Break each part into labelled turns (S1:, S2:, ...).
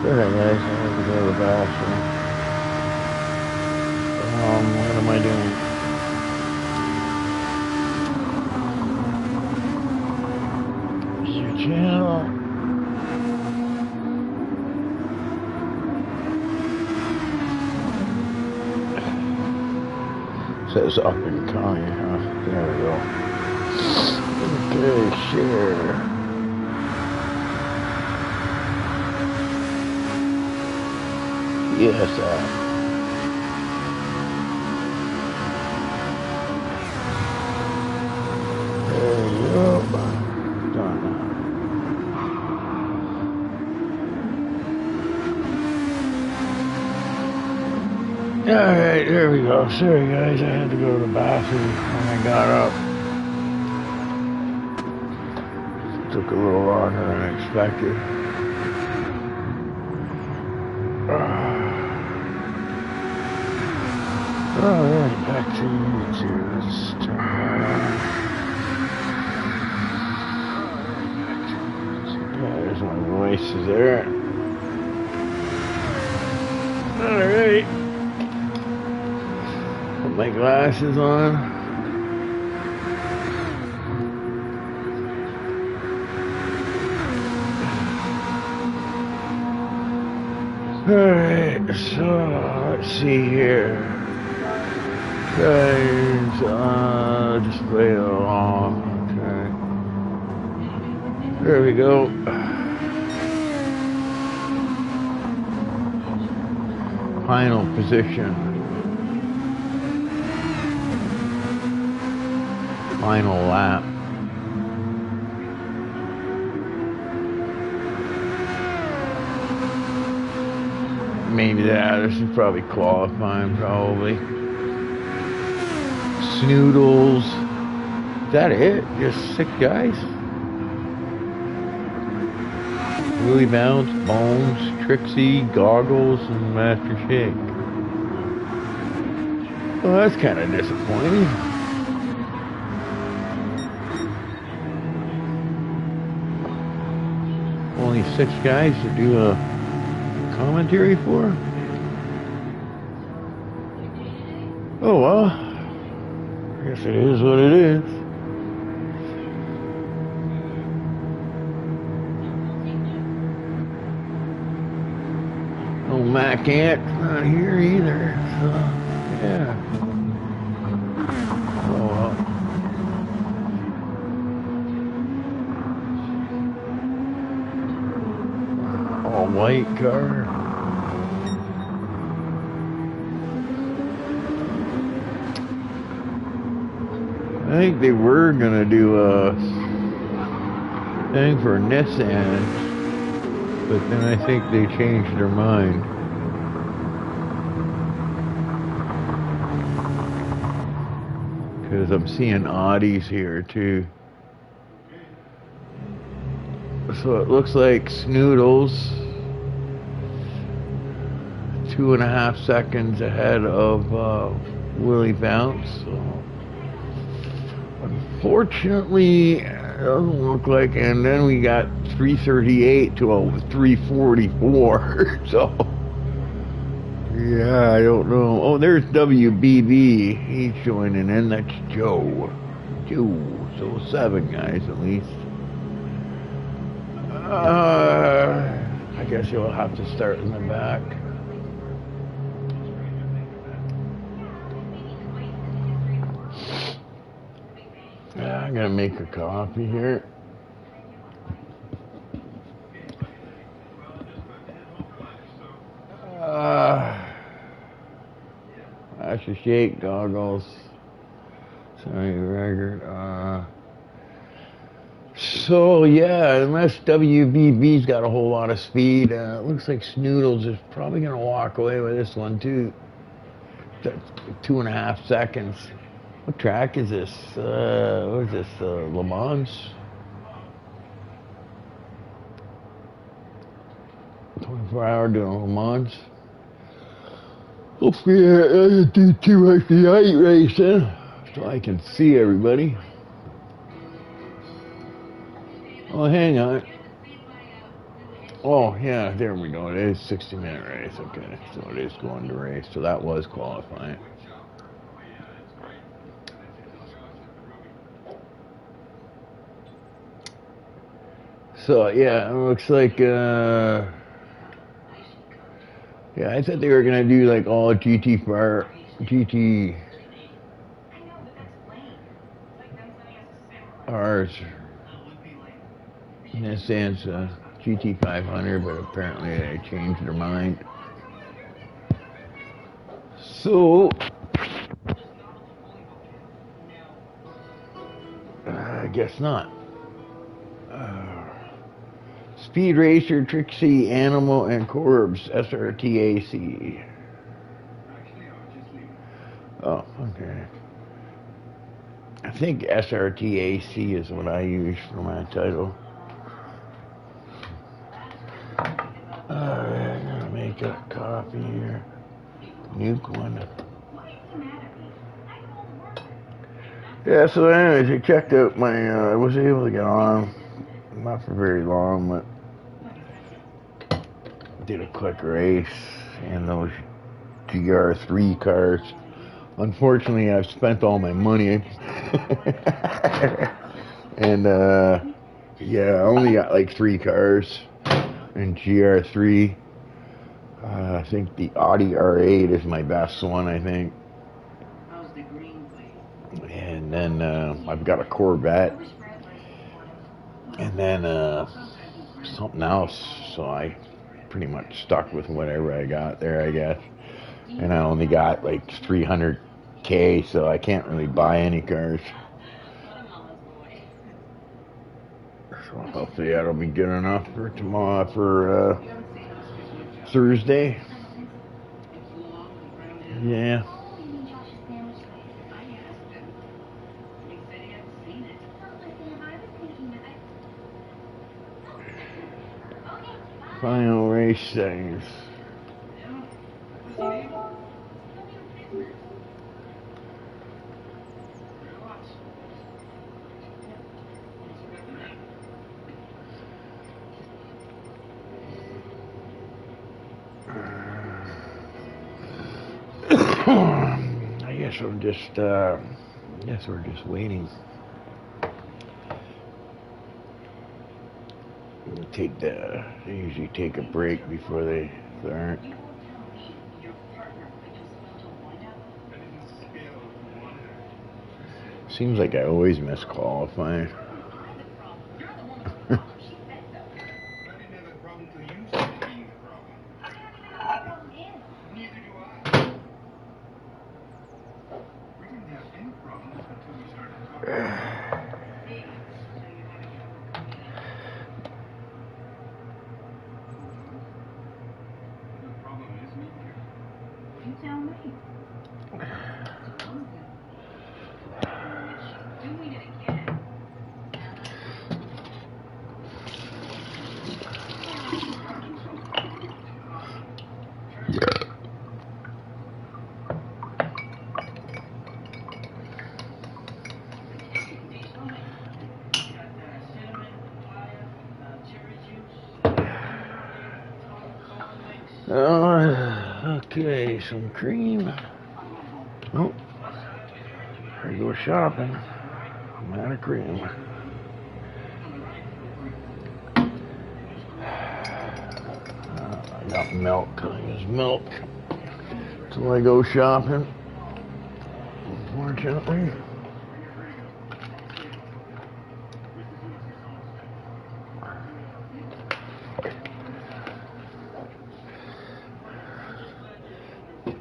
S1: Alright guys, I have to go to the bathroom. What am I doing? Here's your channel. It says up and coming, huh? There we go. Okay, share. Yes, there you go. Done. Alright, there we go. Sorry guys, I had to go to the bathroom when I got up. It took a little longer than I expected. Alright, back to YouTube. Let's start. There's my voice, is there? Alright. Put my glasses on. Alright, so let's see here. Guys, just play it along. Okay. There we go. Final position. Final lap. Maybe this is probably qualifying, probably. Snoodles. Is that it? Just 6 guys? Willie Bounce, Bones, Trixie, Goggles, and Master Shake. Well, that's kind of disappointing. Only 6 guys to do a commentary for? Oh well, I guess it is what it is. Oh, Mac Ant's not here either, so yeah. Oh well. All white car. I think they were gonna do a thing for Nissan, but then I think they changed their mind. Because I'm seeing Audis here too. So it looks like Snoodles 2.5 seconds ahead of Willie Bounce. So unfortunately, it doesn't look like. And then we got 338 to a 344. So yeah, I don't know. Oh, there's WBB. He's joining in. That's Joe. So 7 guys at least. I guess you'll have to start in the back. I'm gonna make a coffee here. Master Shake, Goggles. Sorry, record. So yeah, unless WBB's got a whole lot of speed, it looks like Snoodles is probably gonna walk away with this one too. That's 2.5 seconds. What track is this? What is this? Le Mans? 24-hour doing Le Mans. Hopefully, I didn't do too much night racing, so I can see everybody. Oh, hang on. Oh, yeah, there we go. It is 60-minute race. Okay, so it is going to race. So that was qualifying. So, yeah, it looks like, yeah, I thought they were going to do like all GT R's in a sense, GT500, but apparently they changed their mind. So, I guess not. Speed Racer, Trixie, Animal, and Corbs, SRTAC. Oh, okay. I think SRTAC is what I use for my title. Alright, I'm gonna make a coffee here. Nuke one. Yeah, so anyways, I checked out my, I was able to get on, not for very long, but did a quick race in those GR3 cars. Unfortunately, I've spent all my money. And, yeah, I only got like 3 cars in GR3. I think the Audi R8 is my best one, I think. And then I've got a Corvette. And then something else. So I pretty much stuck with whatever I got there, I guess. And I only got like 300K, so I can't really buy any cars. So hopefully that'll be good enough for tomorrow, for Thursday. Yeah. Final race settings. I guess we're just waiting. They usually take a break before they start. Seems like I always miss qualifying. Okay, some cream. Oh, I go shopping. I'm out of cream. I got milk. I use milk till I go shopping. Unfortunately.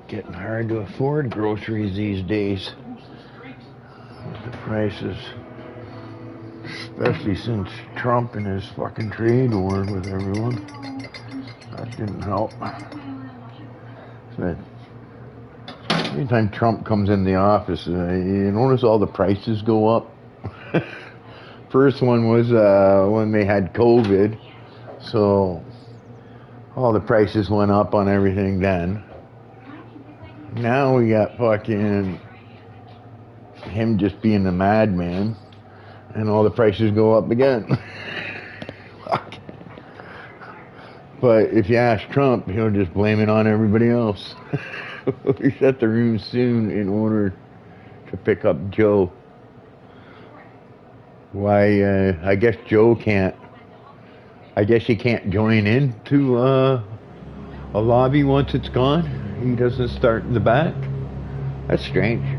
S1: Getting hard to afford groceries these days. The prices, especially since Trump and his fucking trade war with everyone. That didn't help. So anytime Trump comes in the office, you notice all the prices go up. First one was when they had COVID, so all the prices went up on everything then. Now we got fucking him just being the madman, and all the prices go up again. Fuck. But if you ask Trump, he'll just blame it on everybody else. Reset the room soon in order to pick up Joe. Why, I guess Joe can't. I guess he can't join into a lobby once it's gone. He doesn't start in the back. That's strange.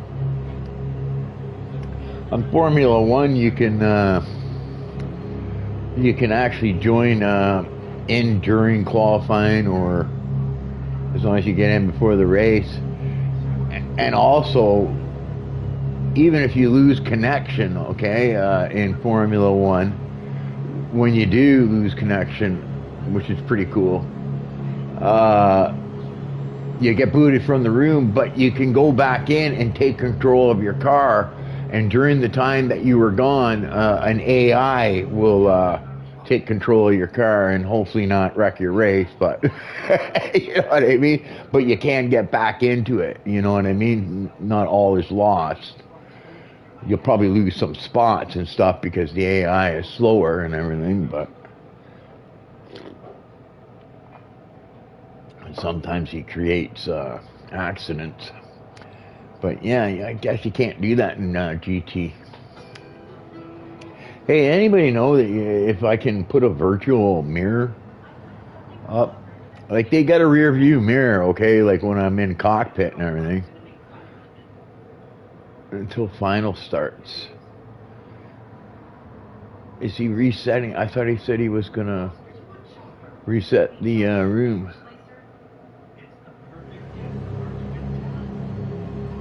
S1: On Formula One, you can actually join in during qualifying, or as long as you get in before the race. And also, even if you lose connection, okay, in Formula One, when you do lose connection, which is pretty cool, you get booted from the room, but you can go back in and take control of your car. And during the time that you were gone, an AI will take control of your car and hopefully not wreck your race, but you know what I mean? But you can get back into it, you know what I mean? Not all is lost. You'll probably lose some spots and stuff because the AI is slower and everything, but sometimes he creates accidents. But yeah, I guess you can't do that in GT. Hey, anybody know that if I can put a virtual mirror up? Like, they got a rear view mirror, okay, like when I'm in cockpit and everything, until final starts. Is he resetting? I thought he said he was gonna reset the room.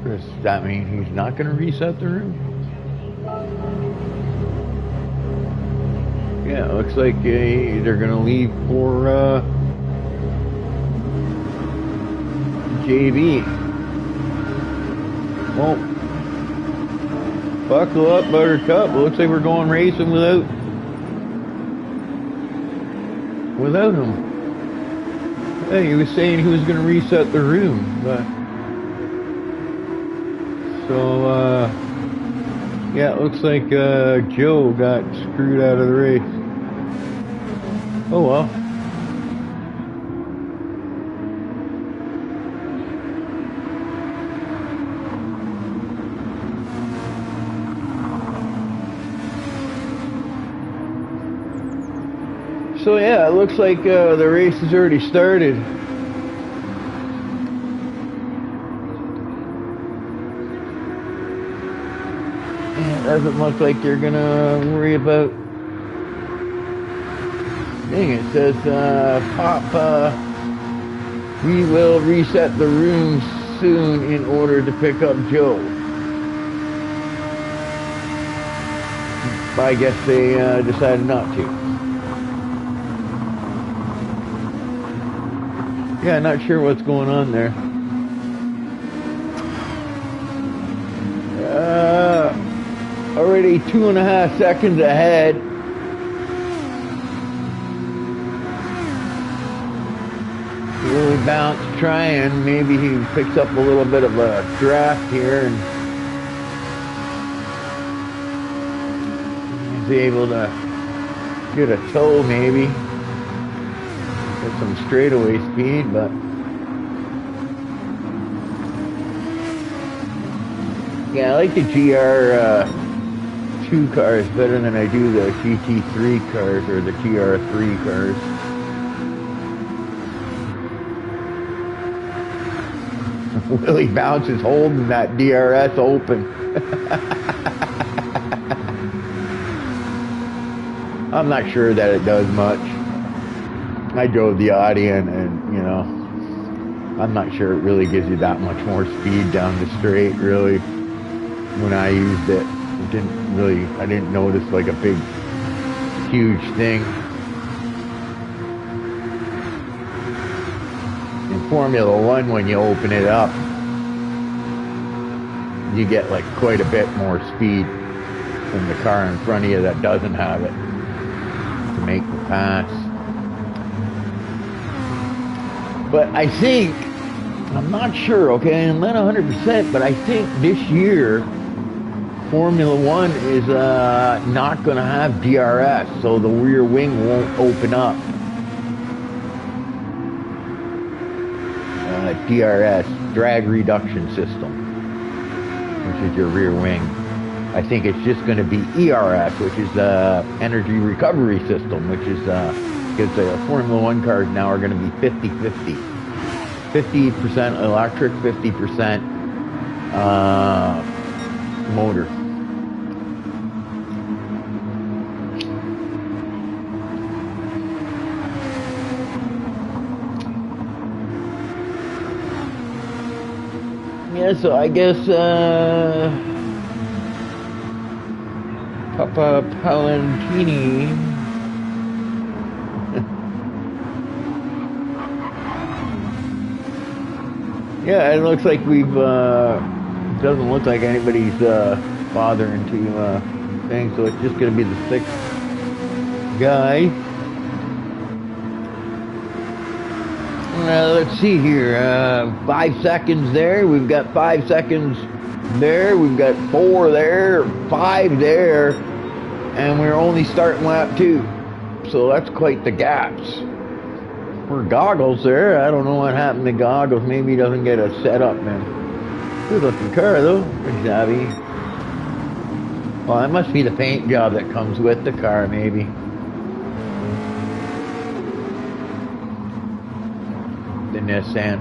S1: Does that mean he's not gonna reset the room? Yeah, it looks like they're gonna leave for JB. Well, buckle up, Buttercup. It looks like we're going racing without him. Hey, he was saying he was going to reset the room, but so yeah, it looks like Joe got screwed out of the race. Oh well. So yeah, it looks like the race has already started. And it doesn't look like they're gonna worry about. Dang, it says, Pop, we will reset the room soon in order to pick up Joe. But I guess they decided not to. Yeah, not sure what's going on there. Already 2.5 seconds ahead. Really bounce trying. Maybe he picks up a little bit of a draft here and he's able to get a tow maybe. Get some straightaway speed, but yeah, I like the GR2 cars better than I do the GT3 cars or the GR3 cars. Willie Bounce is holding that DRS open. I'm not sure that it does much. I drove the Audi and you know, I'm not sure it really gives you that much more speed down the straight, really. When I used it, I didn't notice like a big, huge thing. In Formula One, when you open it up, you get like quite a bit more speed than the car in front of you that doesn't have it to make the pass. But I think, I'm not sure, okay, I'm not 100%, but I think this year, Formula One is not going to have DRS, so the rear wing won't open up. DRS, drag reduction system, which is your rear wing. I think it's just going to be ERS, which is the energy recovery system, which is because the Formula One cars now are going to be 50-50. 50% electric, 50% motor. Yeah, so I guess Papa Palantini yeah, it looks like we've doesn't look like anybody's bothering to thing, so it's just gonna be the 6th guy. Let's see here, 5 seconds there, we've got 5 seconds there, we've got 4 there, 5 there, and we're only starting lap 2, so that's quite the gaps. For Goggles there, I don't know what happened to Goggles, maybe he doesn't get a setup, man. Good looking car though, pretty savvy. Well, that must be the paint job that comes with the car, maybe. The Nissan.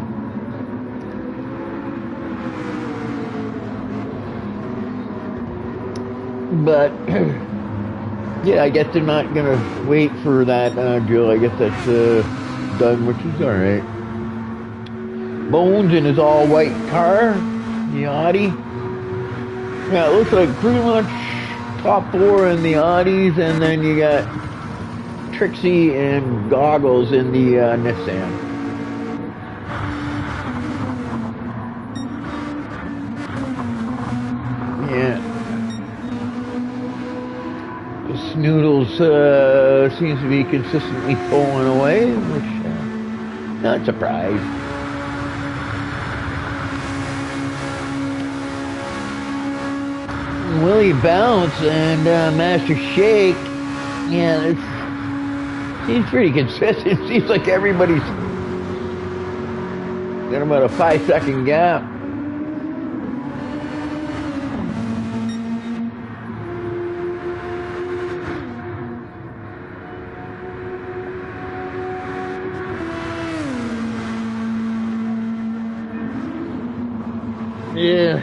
S1: But yeah, I guess they're not gonna wait for that drill. I guess that's done, which is alright. Bones in his all white car, the Audi. Yeah, it looks like pretty much top 4 in the Audis, and then you got Trixie and Goggles in the Nissan. Yeah. Snoodles seems to be consistently pulling away, which not surprised. Willie Bounce and Master Shake, yeah, it seems pretty consistent. It seems like everybody's got about a 5-second gap. Yeah.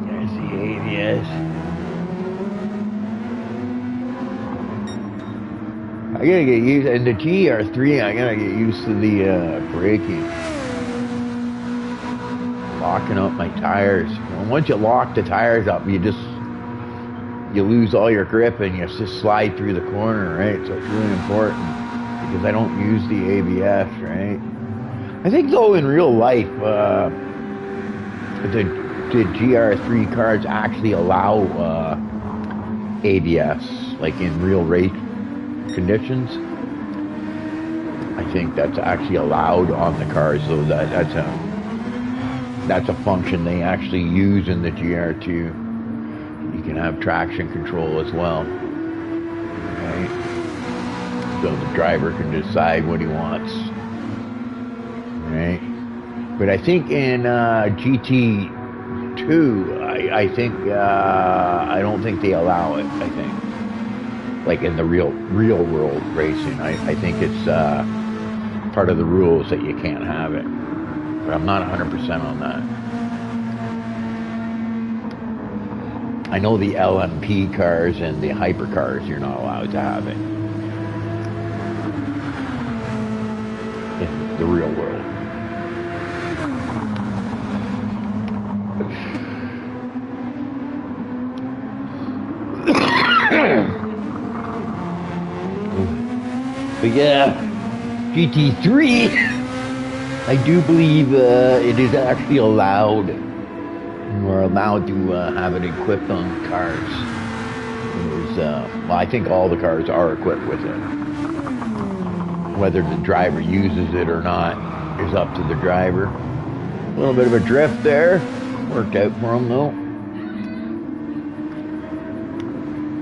S1: There's the ABS. I gotta get used, and the GR3, I gotta get used to the braking. Locking up my tires. Well, once you lock the tires up, you lose all your grip and you just slide through the corner, right? So it's really important, because I don't use the ABS, right? I think though in real life, the GR3 cars actually allow ABS, like in real race conditions. I think that's actually allowed on the cars, so that's a function they actually use in the GR2. You can have traction control as well, right? So the driver can decide what he wants, right? But I think in GT2, I think I don't think they allow it. I think, like in the real world racing, I think it's part of the rules that you can't have it. But I'm not 100% on that. I know the LMP cars and the hypercars, you're not allowed to have it in the real world. But yeah, GT3, I do believe it is actually allowed. We're allowed to have it equipped on cars. Well, I think all the cars are equipped with it. Whether the driver uses it or not is up to the driver. A little bit of a drift there. Worked out for him though.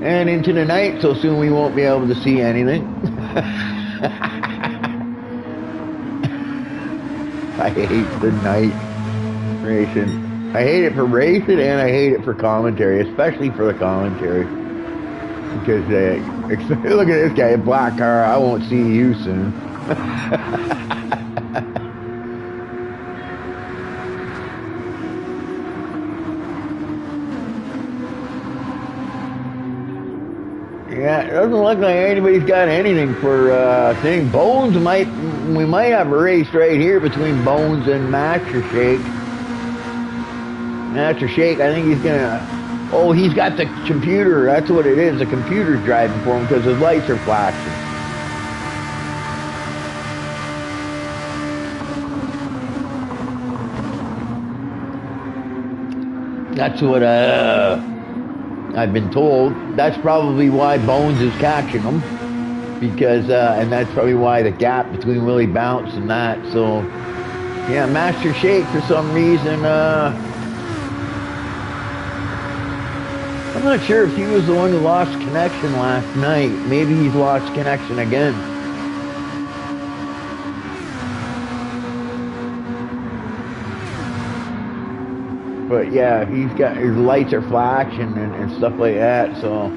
S1: and into the night, so soon we won't be able to see anything. I hate the night racing. I hate it for racing, and I hate it for commentary, especially for the commentary. Because look at this guy, a black car. I won't see you soon. Yeah, it doesn't look like anybody's got anything for thing. Bones we might have a race right here between Bones and Master Shake. Master Shake, I think he's gonna. Oh, he's got the computer. That's what it is. The computer's driving for him because his lights are flashing. That's what I've been told. That's probably why Bones is catching him, because and that's probably why the gap between Willie Bounce and that. So yeah, Master Shake for some reason. I'm not sure if he was the one who lost connection last night. Maybe he's lost connection again. But yeah, he's got his lights are flashing and stuff like that, so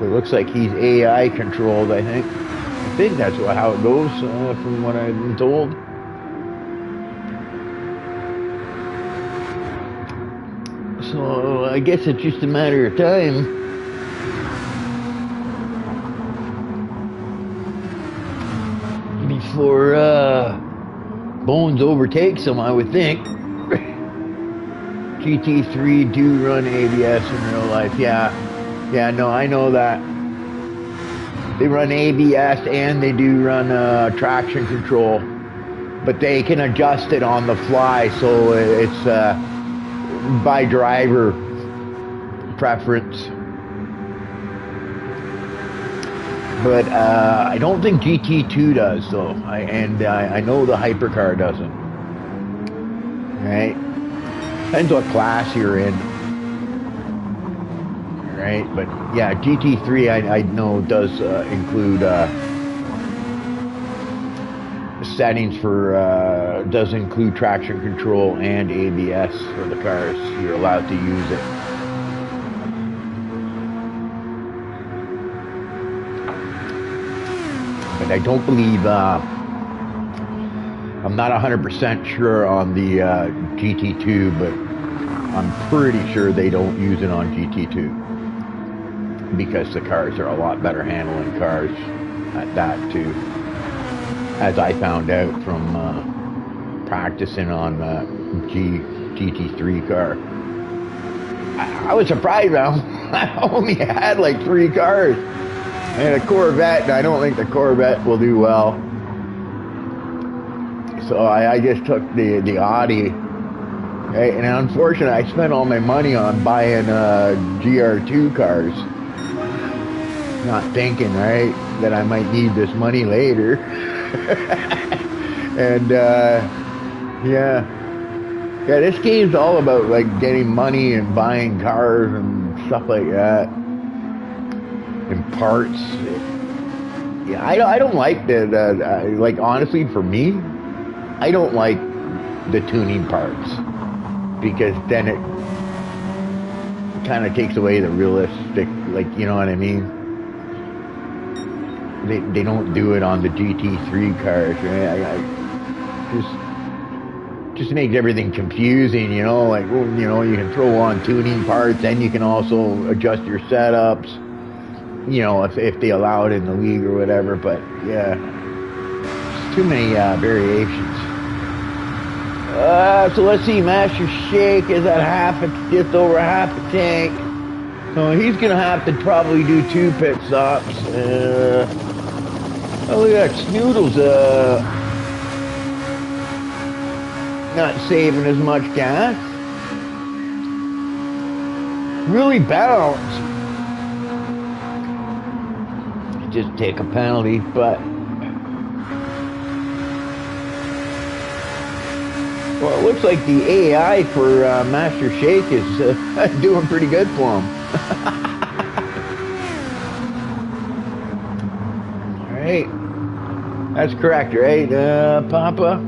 S1: it looks like he's AI controlled, I think. I think that's how it goes from what I've been told. So I guess it's just a matter of time. Before Bones overtakes him, I would think. GT3 do run ABS in real life, yeah. Yeah, no, I know that. They run ABS and they do run traction control. But they can adjust it on the fly, so it's by driver preference. But I don't think GT2 does, though. I know the hypercar doesn't. Right? Depends what class you're in. Right? But yeah, GT3 I know does include settings for does include traction control and ABS for the cars. You're allowed to use it. But I don't believe I'm not 100% sure on the GT2, but I'm pretty sure they don't use it on GT2 because the cars are a lot better handling cars at that too. As I found out from practicing on the GT3 car. I was surprised. I only had like 3 cars. I had a Corvette, and I don't think the Corvette will do well. So I just took the Audi. Right? And unfortunately, I spent all my money on buying GR2 cars. Not thinking, right, that I might need this money later. And yeah, this game's all about like getting money and buying cars and stuff like that, and parts. Yeah, I don't like like honestly for me, I don't like the tuning parts, because then it kind of takes away the realistic, like, you know what I mean? They don't do it on the GT3 cars, right? Just makes everything confusing, you know, like, well, you know, you can throw on tuning parts, then you can also adjust your setups, you know, if they allow it in the league or whatever. But yeah, there's too many variations. So let's see, Master Shake is at just over half a tank. So he's gonna have to probably do 2 pit stops. Oh, look at that, Snoodle's not saving as much gas. Really balanced. Just take a penalty, but Well, it looks like the AI for Master Shake is doing pretty good for him. All right. That's correct, right, Papa?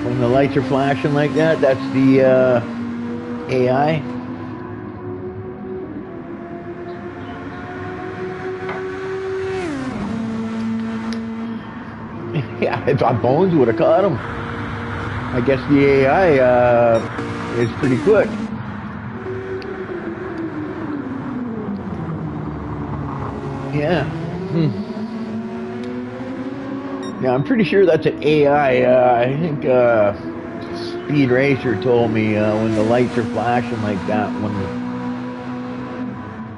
S1: When the lights are flashing like that, that's the AI. Yeah, I thought Bones would have caught him. I guess the AI is pretty quick. Yeah. Yeah, I'm pretty sure that's an AI. I think Speed Racer told me when the lights are flashing like that,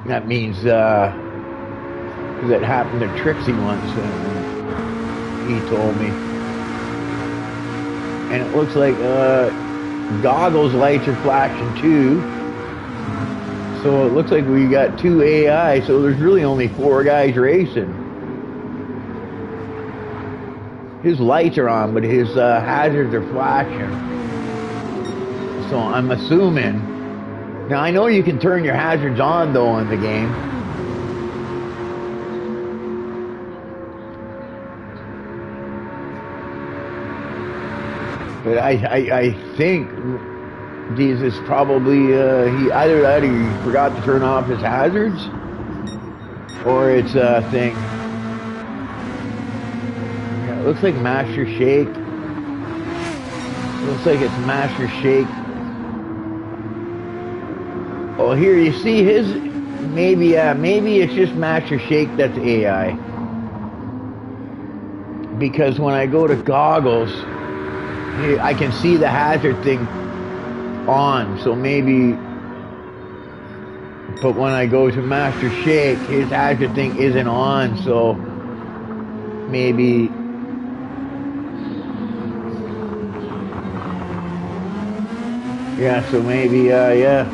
S1: that means because it happened to Trixie once. He told me. And it looks like Goggles lights are flashing too. So it looks like we got 2 AI, so there's really only 4 guys racing. His lights are on, but his hazards are flashing. So I'm assuming. Now I know you can turn your hazards on though in the game. But I think Jesus probably he either that or he forgot to turn off his hazards, or it's a thing. Yeah, it looks like Master Shake. Looks like it's Master Shake. Oh, here you see his. Maybe it's just Master Shake that's AI. Because when I go to Goggles, I can see the hazard thing on, so maybe. But when I go to Master Shake, his hazard thing isn't on, so maybe. Yeah, so maybe, yeah.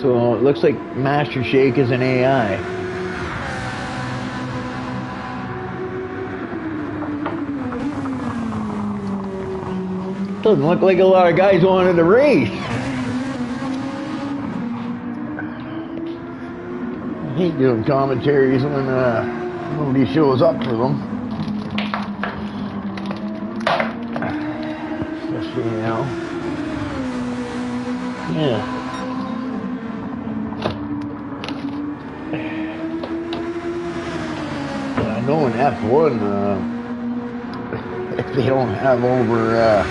S1: So it looks like Master Shake is an AI. Doesn't look like a lot of guys wanted to race. I hate doing commentaries when nobody shows up for them. Especially now. Yeah. I know in F1, if they don't have over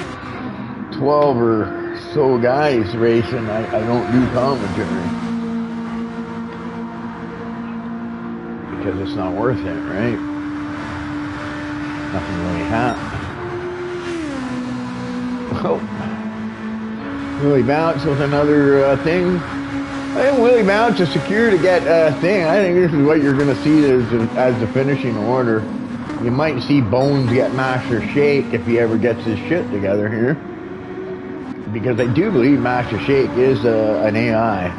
S1: 12 or so guys racing, I don't do commentary. Because it's not worth it, right? Nothing really happened. Well, Willie Bounce with another thing. I think Willie Bounce is secure to get a thing. I think this is what you're going to see as the finishing order. You might see Bones get Master Shake if he ever gets his shit together here. Because I do believe Master Shake is an AI.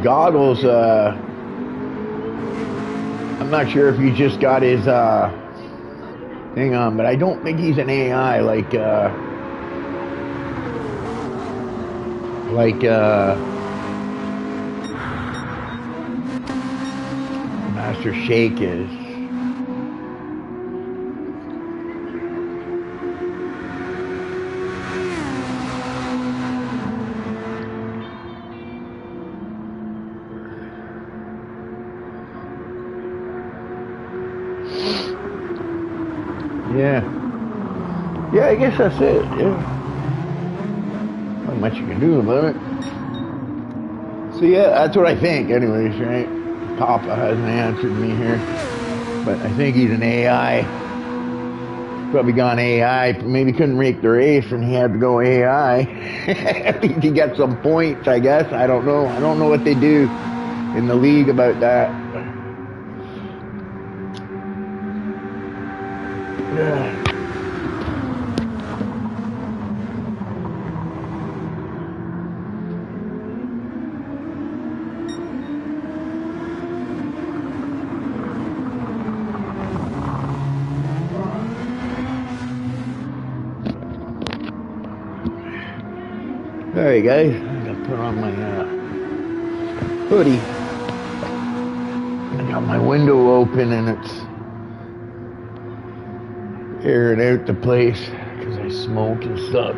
S1: Goggles, I'm not sure if he just got his thing on, but I don't think he's an AI like Master Shake is. Yeah. Yeah, I guess that's it. Yeah. Not much you can do about it. So yeah, that's what I think anyways, right? Papa hasn't answered me here. But I think he's an AI. Probably gone AI. Maybe couldn't make the race and he had to go AI. At least he got some points, I guess. I don't know. I don't know what they do in the league about that. Yeah. Alright guys, I'm gonna put on my hoodie. I got my window open and it's airing out the place because I smoke and stuff.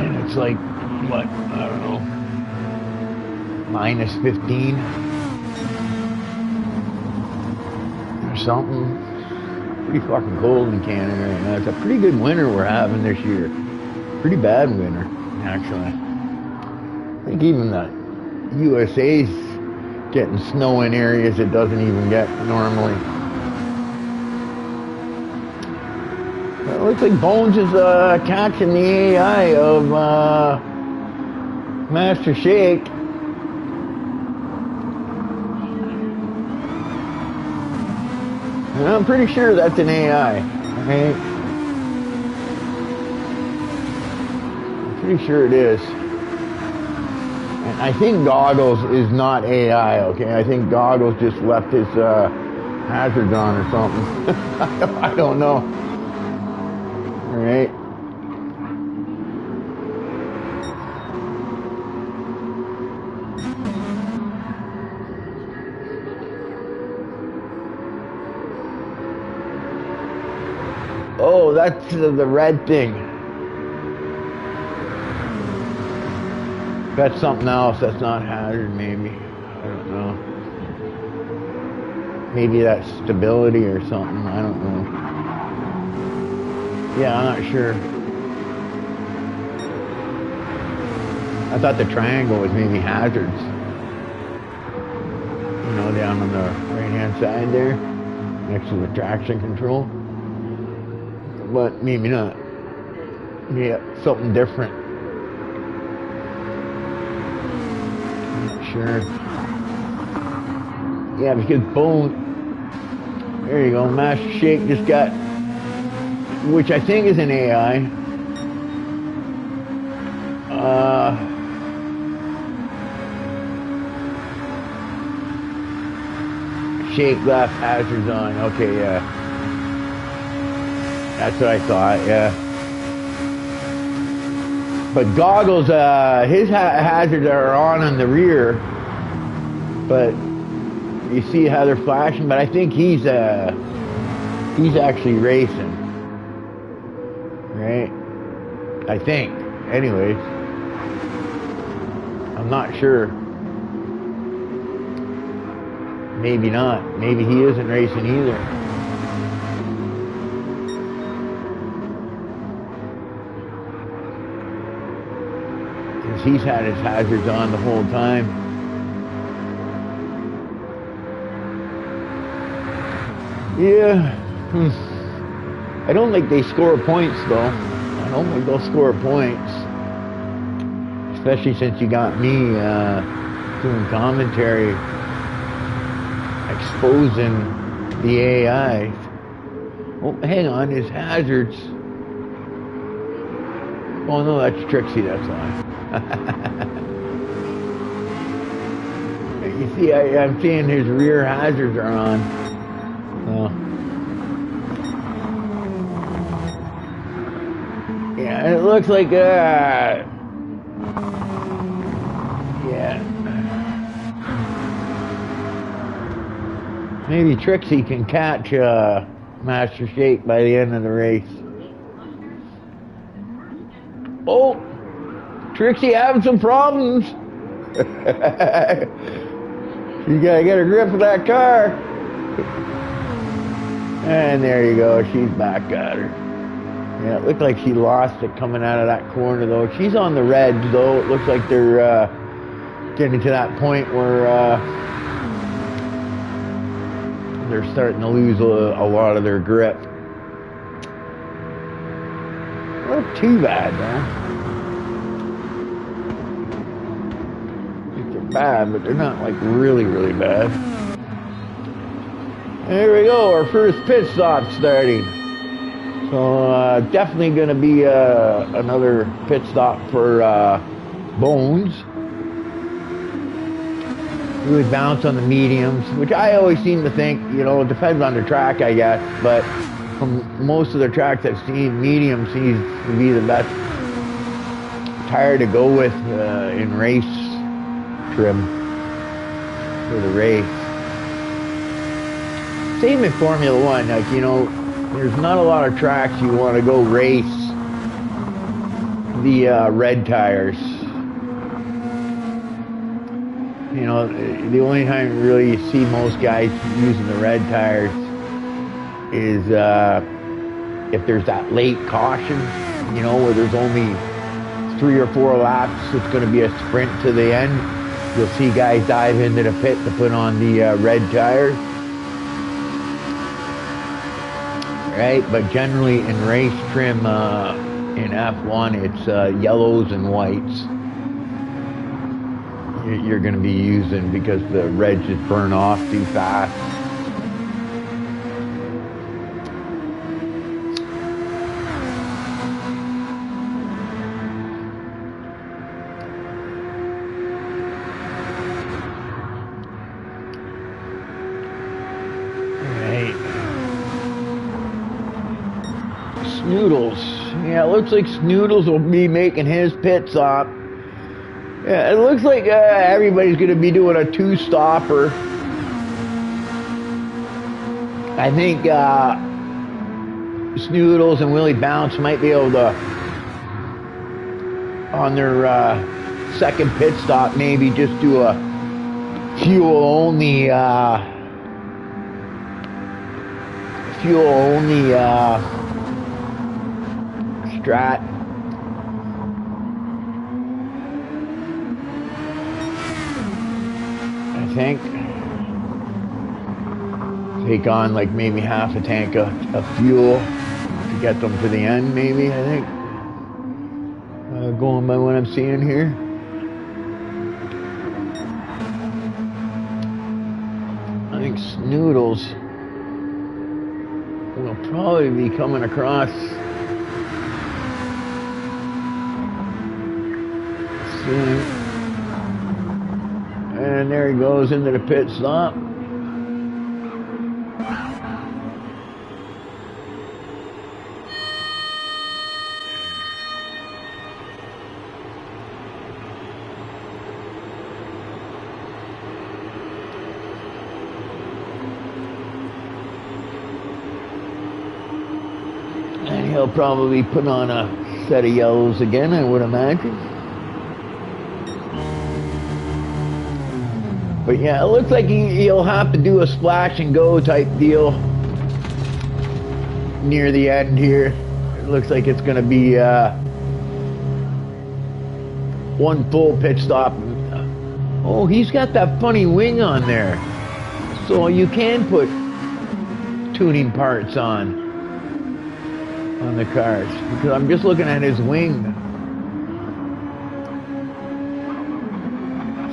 S1: And it's like, what, I don't know, minus 15 or something. Pretty fucking cold in Canada right now. It's a pretty good winter we're having this year. Pretty bad winter, actually. I think even the USA's getting snow in areas it doesn't even get normally. It looks like Bones is catching the AI of Master Shake. And I'm pretty sure that's an AI, okay? I'm pretty sure it is. And I think Goggles is not AI, okay? I think Goggles just left his hazards on or something. I don't know. All right. Oh, that's the red thing. That's something else. That's not hazard, maybe. I don't know. Maybe that's stability or something. I don't know. Yeah, I'm not sure. I thought the triangle was maybe hazards. You know, down on the right-hand side there, next to the traction control. But maybe not. Yeah, something different. I'm not sure. Yeah, because Bone, there you go, Master Shake just got, which I think is an AI. Shake left, hazards on. Okay, yeah. That's what I thought, yeah. But Goggles, his hazards are on in the rear, but you see how they're flashing. But I think he's actually racing, right? I think. Anyways, I'm not sure. Maybe not. Maybe he isn't racing either. He's had his hazards on the whole time. Yeah. I don't think they score points though. I don't think they'll score points. Especially since you got me doing commentary exposing the AI. Oh, hang on, his hazards. Oh no, that's Trixie, that's why. You see, I'm seeing his rear hazards are on. Yeah, and it looks like, yeah. Maybe Trixie can catch Master Shake by the end of the race. Oh! Trixie having some problems. You gotta get a grip of that car. And there you go, she's back at her. Yeah, it looked like she lost it coming out of that corner though. She's on the reds though. It looks like they're getting to that point where they're starting to lose a lot of their grip. Not too bad though. Bad, but they're not like really bad. There we go, our first pit stop starting. So definitely going to be another pit stop for Bones. He would bounce on the mediums, which I always seem to think, you know, it depends on the track, I guess, but from most of the tracks I've seen, medium seems to be the best tire to go with in race trim for the race. Same in Formula One, like, you know, there's not a lot of tracks you want to go race the red tires. You know, the only time really you see most guys using the red tires is if there's that late caution, you know, where there's only 3 or 4 laps, it's going to be a sprint to the end. You'll see guys dive into the pit to put on the red tires. Right, but generally in race trim in F1, it's yellows and whites you're going to be using, because the reds just burn off too fast. Snoodles. Yeah, it looks like Snoodles will be making his pit stop. Yeah, it looks like everybody's going to be doing a 2-stopper. I think Snoodles and Willie Bounce might be able to, on their second pit stop, maybe just do a fuel-only strat. I think take on like maybe half a tank of fuel to get them to the end, maybe, I think, going by what I'm seeing here. I think Snoodles will probably be coming across soon. And there he goes into the pit stop. And he'll probably put on a set of yellows again, I would imagine. But yeah, it looks like he'll have to do a splash and go type deal near the end here. It looks like it's going to be one full pit stop. Oh, he's got that funny wing on there. So you can put tuning parts on the cars. Because I'm just looking at his wing.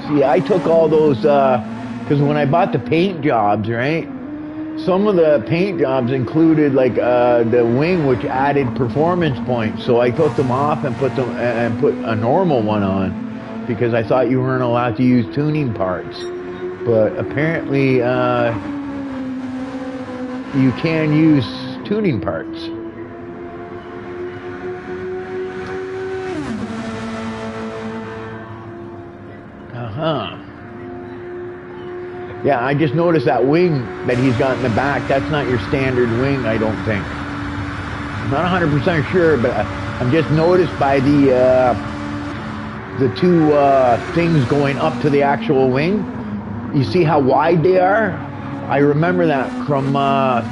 S1: See, I took all those, because when I bought the paint jobs, right, some of the paint jobs included like the wing, which added performance points. So I took them off and put a normal one on, because I thought you weren't allowed to use tuning parts. But apparently you can use tuning parts. Yeah, I just noticed that wing that he's got in the back. That's not your standard wing, I don't think. I'm not 100% sure, but I'm just noticed by the two things going up to the actual wing. You see how wide they are? I remember that from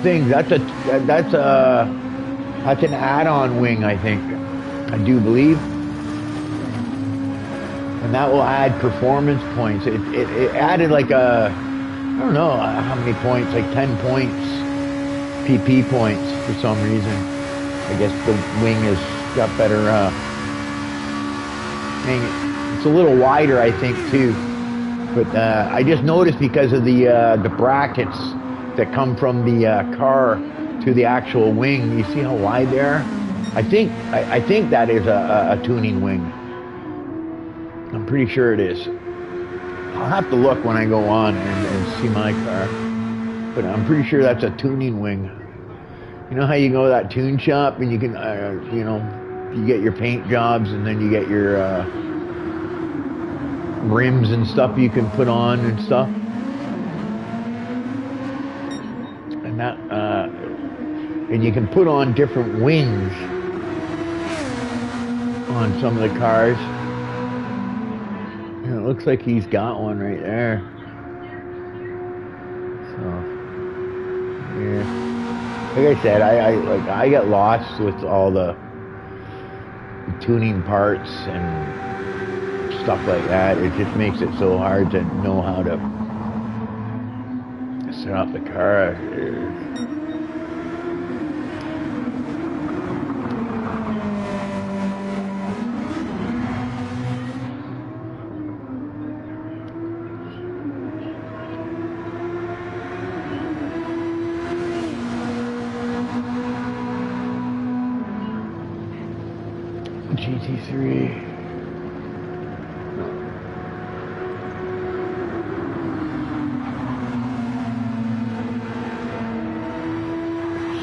S1: things. That's an add-on wing, I think. I do believe. And that will add performance points. It added like I don't know how many points, like 10 points, PP points for some reason. I guess the wing has got better, it's a little wider, I think, too. But I just noticed because of the brackets that come from the car to the actual wing. You see how wide they are? I think that is a tuning wing. I'm pretty sure it is. I'll have to look when I go on and see my car. But I'm pretty sure that's a tuning wing. You know how you go to that tune shop and you can, you know, you get your paint jobs, and then you get your rims and stuff you can put on and stuff. And that, and you can put on different wings on some of the cars. And it looks like he's got one right there. So, yeah. Like I said, I get lost with all the tuning parts and stuff like that. It just makes it so hard to know how to set up the car. GT3.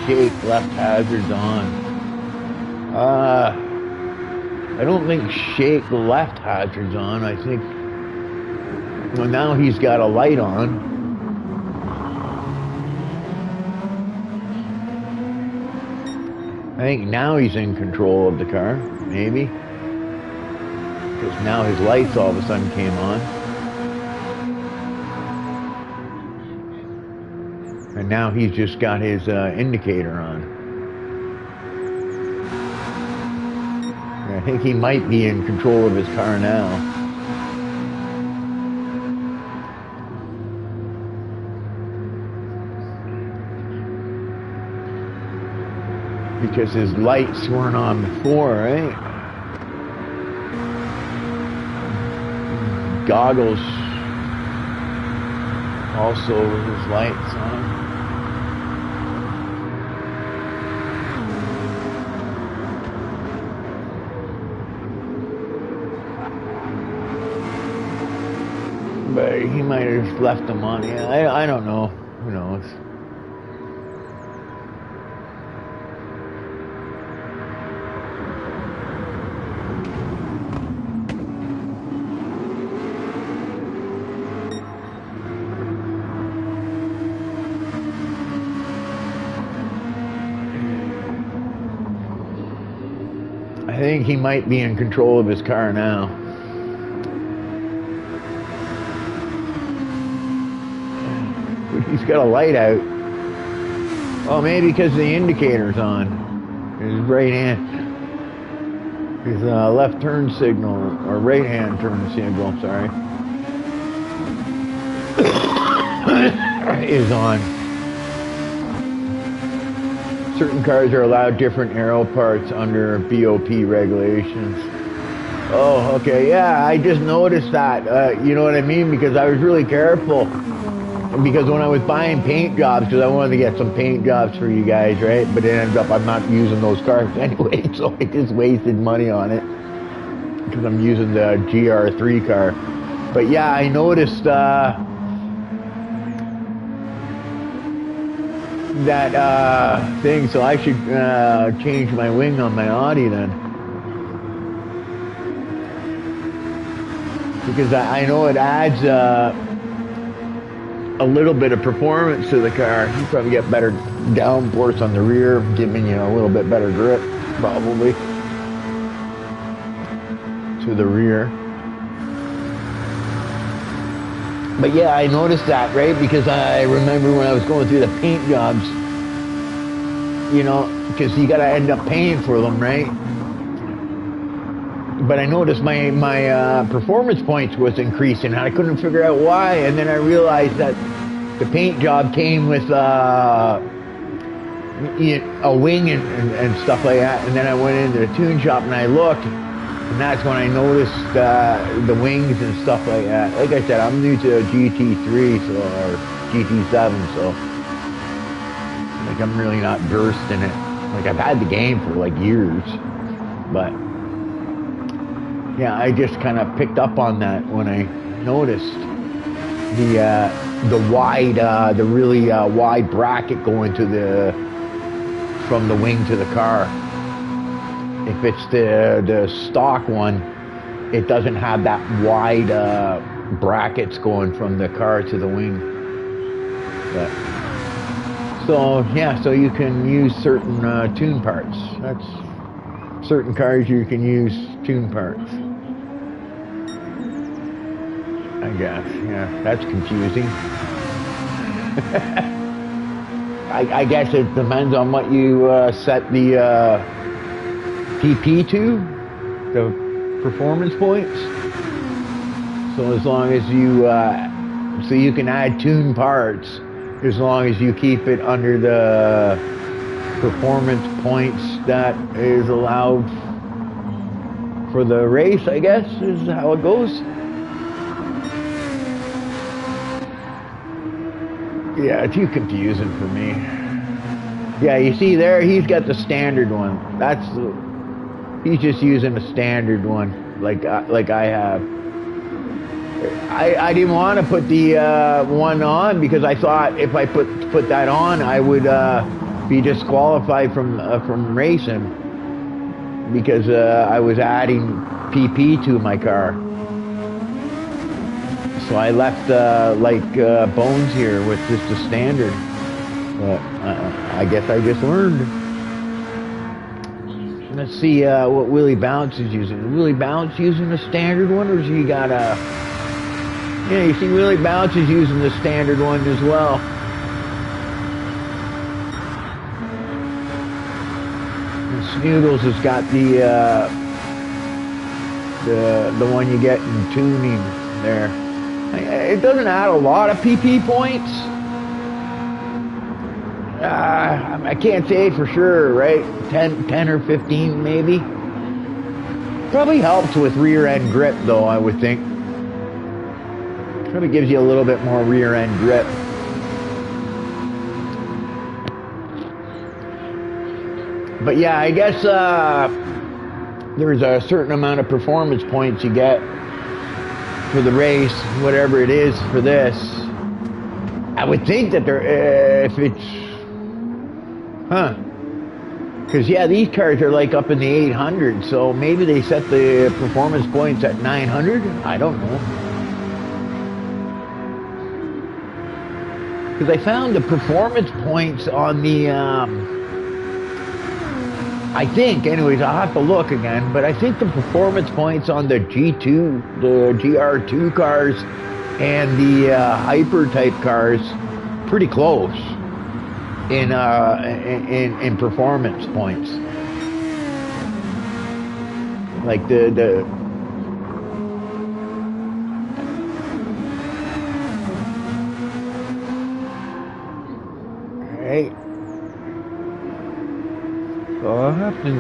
S1: Shake left hazards on. I don't think shake left hazards on. I think, well, now he's got a light on. I think now he's in control of the car, maybe. Because now his lights all of a sudden came on. And now he's just got his indicator on. And I think he might be in control of his car now. Because his lights weren't on before, right? Goggles also with his lights on. But he might have just left them on. Yeah, I don't know. Who knows? I think he might be in control of his car now. He's got a light out. Oh, maybe because the indicator's on. His right hand. His left turn signal, or right hand turn signal, sorry, is on. Certain cars are allowed different aero parts under BOP regulations. Oh, okay, yeah, I just noticed that. You know what I mean? Because I was really careful. Because when I was buying paint jobs, because I wanted to get some paint jobs for you guys, right? But it ended up I'm not using those cars anyway, so I just wasted money on it. Because I'm using the GR3 car. But yeah, I noticed that thing, so I should change my wing on my Audi then. Because I know it adds a little bit of performance to the car. You probably get better downforce on the rear, giving you a little bit better grip, probably, to the rear. But yeah, I noticed that, right? Because I remember when I was going through the paint jobs, you know, because you got to end up paying for them, right? But I noticed my performance points was increasing, and I couldn't figure out why. And then I realized that the paint job came with a wing and stuff like that. And then I went into the tune shop and I looked, and that's when I noticed the wings and stuff like that. Like I said, I'm new to GT3 or GT7, so like I'm really not versed in it. Like I've had the game for like years, but. Yeah, I just kind of picked up on that when I noticed the really wide bracket going to from the wing to the car. If it's the stock one, it doesn't have that wide brackets going from the car to the wing. But, so yeah, so you can use certain tune parts. That's certain cars you can use tune parts. I guess, yeah, that's confusing. I guess it depends on what you set the PP to, the performance points. So as long as you, so you can add tune parts, as long as you keep it under the performance points that is allowed for the race, I guess, is how it goes. Yeah, too confusing for me. Yeah, you see there, he's got the standard one. He's just using the standard one, like I have. I didn't want to put the one on because I thought if I put that on, I would be disqualified from racing because I was adding PP to my car. So I left bones here with just the standard. But I guess I just learned. Let's see what Willie Bounce is using. Willie Bounce using the standard one, or has he got a... Yeah, you see Willie Bounce is using the standard one as well. And Snoodles has got the one you get in tuning there. It doesn't add a lot of PP points. I can't say for sure, right? 10 or 15 maybe. Probably helps with rear end grip though, I would think. Probably gives you a little bit more rear end grip. But yeah, I guess there's a certain amount of performance points you get for the race, whatever it is for this. I would think that if it's, because yeah, these cars are like up in the 800, so maybe they set the performance points at 900. I don't know. Because I found the performance points on the, I think, anyways, I'll have to look again, but I think the performance points on the G2, the GR2 cars, and the Hyper type cars, pretty close in performance points. Like the right. So I'll have to,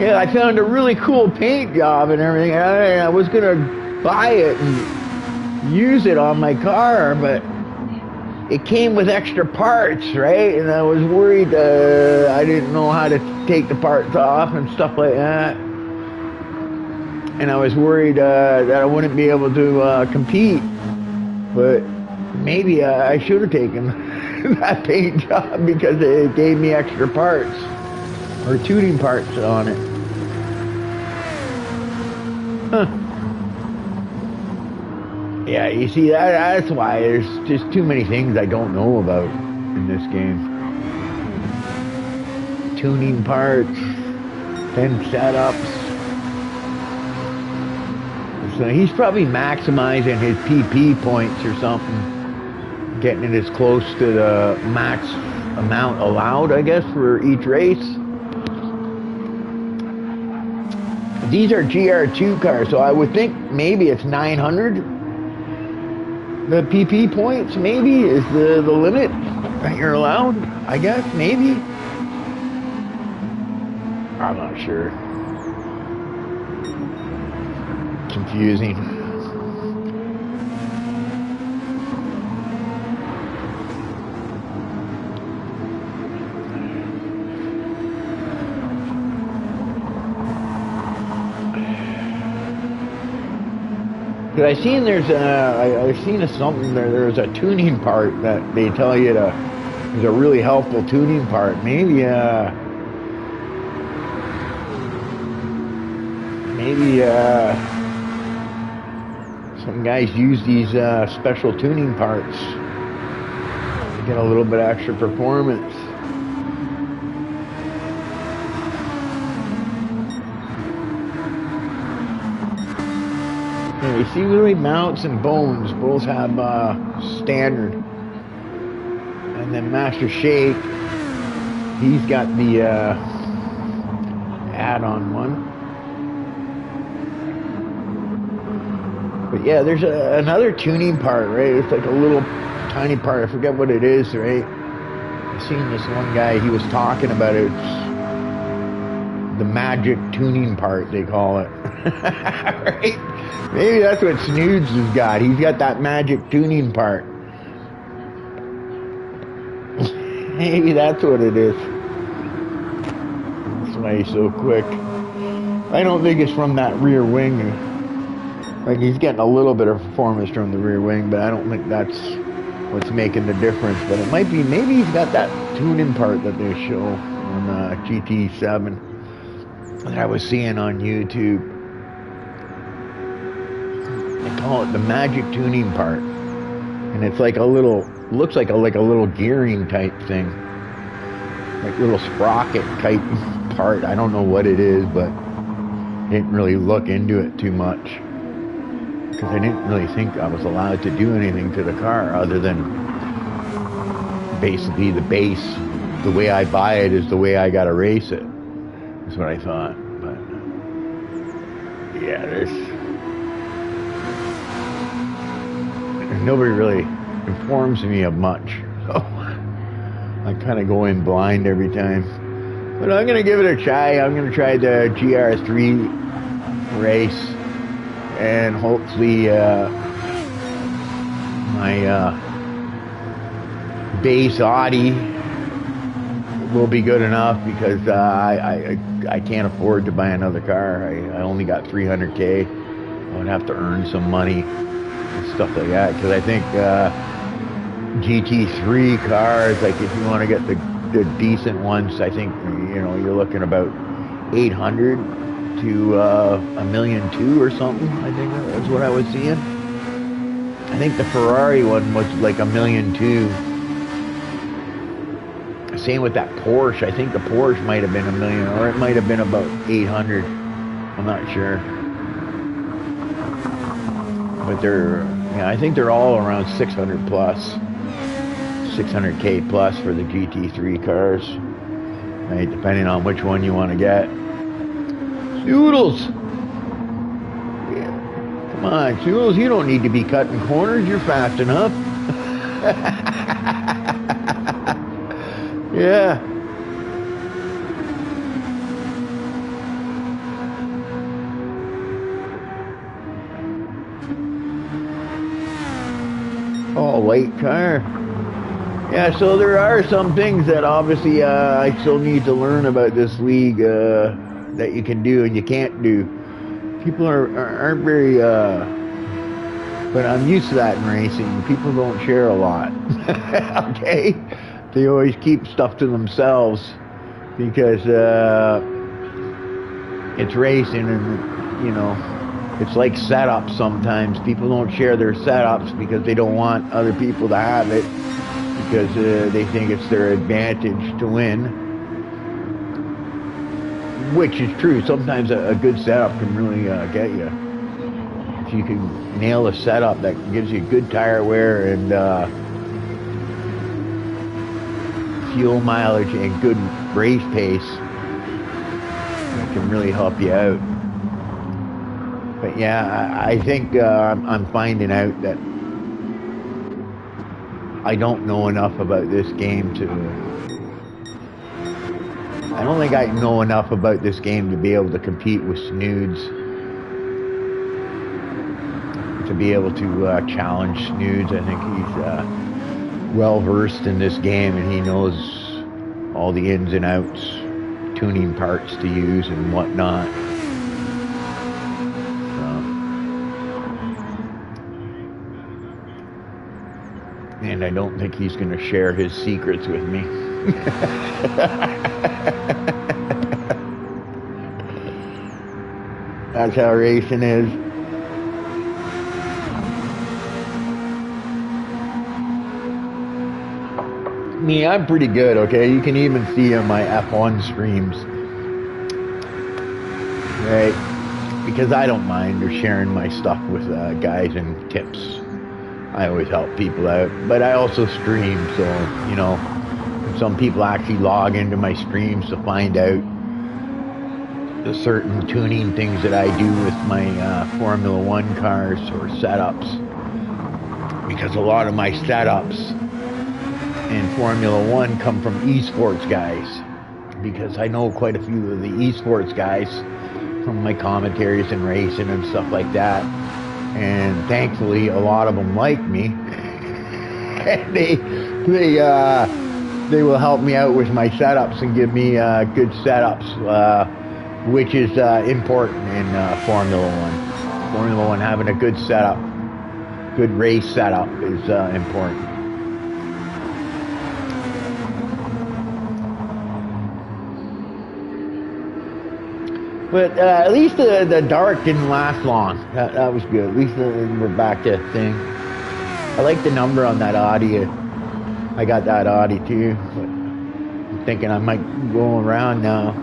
S1: yeah, I found a really cool paint job and everything. I was gonna buy it and use it on my car, but it came with extra parts, right? And I was worried I didn't know how to take the parts off and stuff like that. And I was worried that I wouldn't be able to compete. But maybe I should have taken that paint job because it gave me extra parts or tuning parts on it. Huh. Yeah, you see, that's why there's just too many things I don't know about in this game. Tuning parts, 10 setups. So he's probably maximizing his PP points or something. Getting it as close to the max amount allowed, I guess, for each race. These are GR2 cars, so I would think maybe it's 900. The PP points, maybe, is the limit that you're allowed, I guess, maybe. I'm not sure. Confusing. I seen there's I seen something there's a tuning part that they tell you to is a really helpful tuning part. Maybe some guys use these special tuning parts to get a little bit extra performance. And you see really mounts and bones both have standard. And then Master Shake, he's got the add-on one. But yeah, there's another tuning part, right? It's like a little tiny part. I forget what it is, right? I seen this one guy, he was talking about it. It's the magic tuning part, they call it. Right? Maybe that's what Snoods has got. He's got that magic tuning part. Maybe that's what it is. That's why he's so quick. I don't think it's from that rear wing. Like, he's getting a little bit of performance from the rear wing, but I don't think that's what's making the difference. But it might be, maybe he's got that tuning part that they show on GT7 that I was seeing on YouTube. They call it the magic tuning part. And it's like a little, looks like a little gearing type thing. Like little sprocket type part. I don't know what it is, but I didn't really look into it too much. Because I didn't really think I was allowed to do anything to the car other than basically the base. The way I buy it is the way I gotta race it. That's what I thought. But yeah, there's nobody really informs me of much. So I kind of go in blind every time. But I'm gonna give it a try. I'm gonna try the GR3 race. And hopefully my base Audi will be good enough, because I can't afford to buy another car. I only got $300K. I would have to earn some money and stuff like that, because I think GT3 cars, like if you want to get the decent ones, I think you're looking about 800 to $1.2 million or something. I think that's what I was seeing. I think the Ferrari one was like $1.2 million. Same with that Porsche. I think the Porsche might have been $1 million, or it might have been about 800. I'm not sure. But I think they're all around 600 plus, 600K plus for the GT3 cars, right? Depending on which one you want to get. Noodles! Yeah. Come on, Noodles, you don't need to be cutting corners. You're fast enough. Yeah. Oh, late car. Yeah, so there are some things that obviously I still need to learn about this league. That you can do and you can't do. People aren't very, but I'm used to that in racing. People don't share a lot. Okay? They always keep stuff to themselves because it's racing, and it's like setups sometimes. People don't share their setups because they don't want other people to have it, because they think it's their advantage to win. Which is true. Sometimes a good setup can really get you. If you can nail a setup that gives you good tire wear and fuel mileage and good race pace, it can really help you out. But yeah, I think I'm finding out that I don't know enough about this game to... I don't think I know enough about this game to be able to compete with Snoods. To be able to challenge Snoods. I think he's well versed in this game, and he knows all the ins and outs, tuning parts to use and whatnot. And I don't think he's going to share his secrets with me. That's how racing is. Me, I'm pretty good, okay? You can even see on my F1 streams. Right? Because I don't mind or sharing my stuff with guys and tips. I always help people out. But I also stream, so, you know, some people actually log into my streams to find out the certain tuning things that I do with my Formula One cars or setups. Because a lot of my setups in Formula One come from esports guys. Because I know quite a few of the esports guys from my commentaries and racing and stuff like that. And thankfully, a lot of them like me. And they will help me out with my setups and give me good setups, which is important in Formula One. Formula One, having a good setup, good race setup is important. But at least the dark didn't last long. That was good. At least we're back to thing. I like the number on that Audi. I got that Audi too. But I'm thinking I might go around now.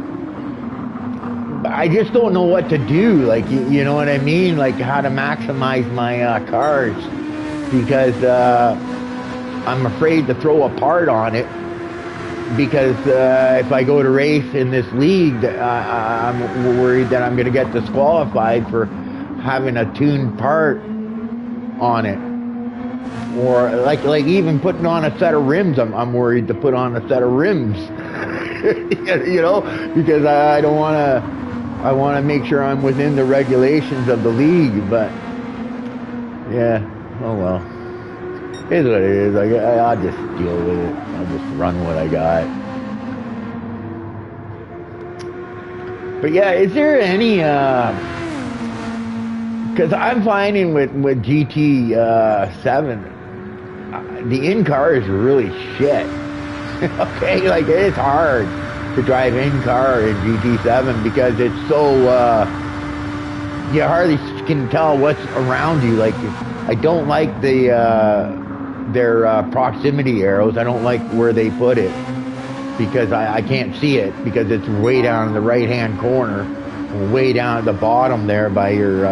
S1: But I just don't know what to do. Like, you know what I mean? Like how to maximize my cars. Because I'm afraid to throw a part on it. Because if I go to race in this league, I'm worried that I'm going to get disqualified for having a tuned part on it. Or like even putting on a set of rims, I'm worried to put on a set of rims. You know, because I don't want to, I want to make sure I'm within the regulations of the league. But yeah, oh well. It is what it is. I'll just deal with it. I'll just run what I got. But yeah, is there any, because I'm finding with GT7, the in-car is really shit. Okay, like it's hard to drive in-car in GT7 because it's so, you hardly can tell what's around you. Like, I don't like their proximity arrows. I don't like where they put it because I can't see it because it's way down in the right hand corner, way down at the bottom there by your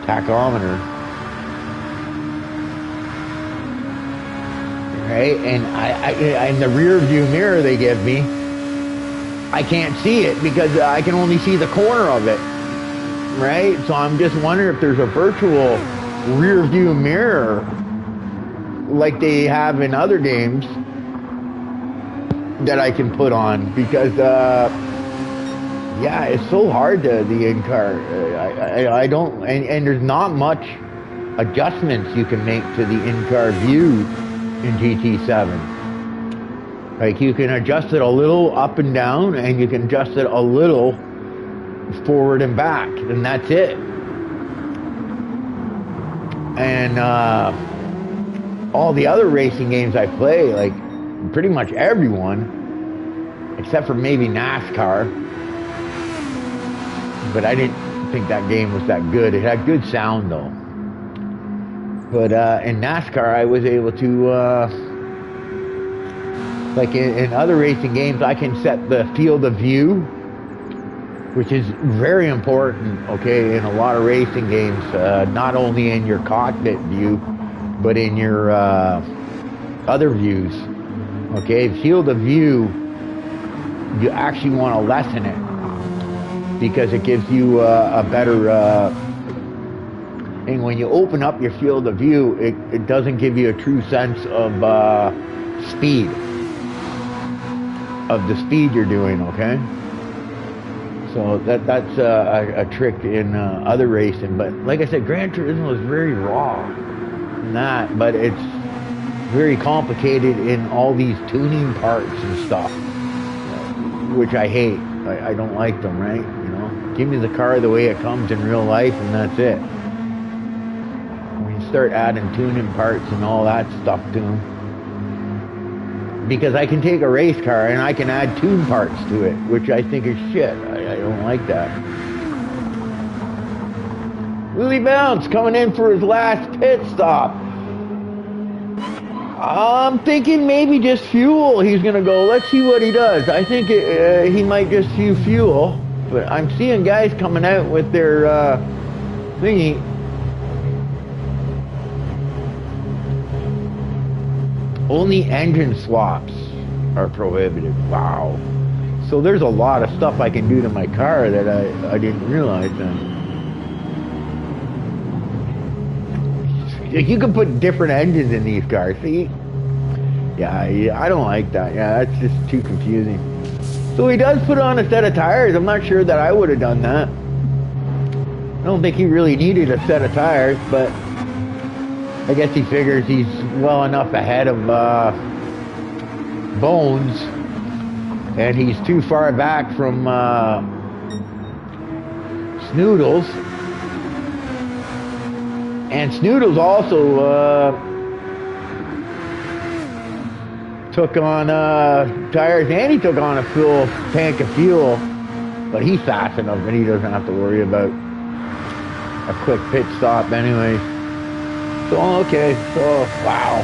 S1: tachometer. Right? And I in the rear view mirror they give me, I can't see it because I can only see the corner of it. Right? So I'm just wondering if there's a virtual rear view mirror like they have in other games that I can put on because yeah, it's so hard to the in-car. I don't, and there's not much adjustments you can make to the in-car view in GT7. Like you can adjust it a little up and down and you can adjust it a little forward and back, and that's it. And all the other racing games I play, like pretty much everyone, except for maybe NASCAR. But I didn't think that game was that good. It had good sound though. But in NASCAR, I was able to, like in other racing games, I can set the field of view, which is very important, okay, in a lot of racing games, not only in your cockpit view, but in your other views, okay? Field of view, you actually want to lessen it because it gives you a better, and when you open up your field of view, it doesn't give you a true sense of speed, of the speed you're doing, okay? So that's a trick in other racing. But like I said, Gran Turismo is very raw in that, but it's very complicated in all these tuning parts and stuff, which I hate. I don't like them, right? You know, give me the car the way it comes in real life, and that's it. When you start adding tuning parts and all that stuff to them. Because I can take a race car and I can add tune parts to it, which I think is shit. I don't like that. Willie Bounce coming in for his last pit stop. I'm thinking maybe just fuel. He's going to go. Let's see what he does. I think he might just use fuel. But I'm seeing guys coming out with their thingy. Only engine swaps are prohibited. Wow. So there's a lot of stuff I can do to my car that I didn't realize then. You can put different engines in these cars, see? Yeah, I don't like that. Yeah, that's just too confusing. So he does put on a set of tires. I'm not sure that I would have done that. I don't think he really needed a set of tires, but I guess he figures he's well enough ahead of Bones, and he's too far back from Snoodles. And Snoodles also took on tires, and he took on a full tank of fuel, but he's fast enough that he doesn't have to worry about a quick pit stop anyway. So, okay, so, wow.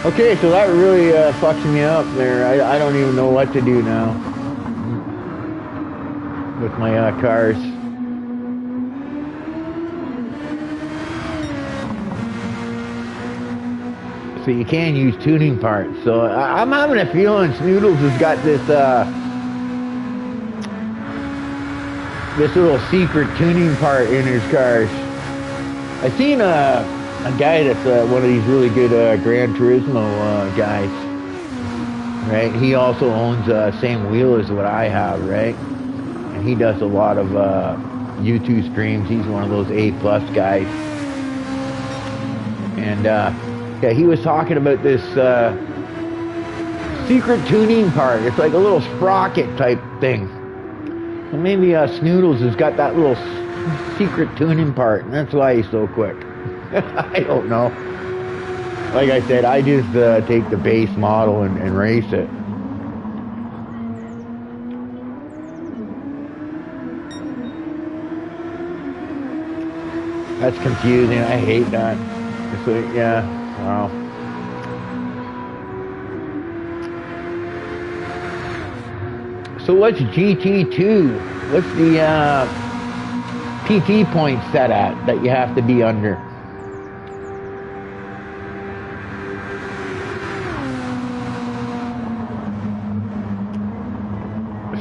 S1: Okay, so that really fucks me up there. I don't even know what to do now with my cars. So you can use tuning parts. So I'm having a feeling Snoodles has got this this little secret tuning part in his cars. I seen a guy that's one of these really good Gran Turismo guys, right? He also owns same wheel as what I have, right? And he does a lot of YouTube streams. He's one of those A+ guys. And yeah, he was talking about this secret tuning part. It's like a little sprocket type thing. So maybe Snoodles has got that little secret tuning part, and that's why he's so quick. I don't know. Like I said, I just take the base model and race it. That's confusing. I hate that. So, yeah, wow. So what's GT2? What's the PT point set at that you have to be under?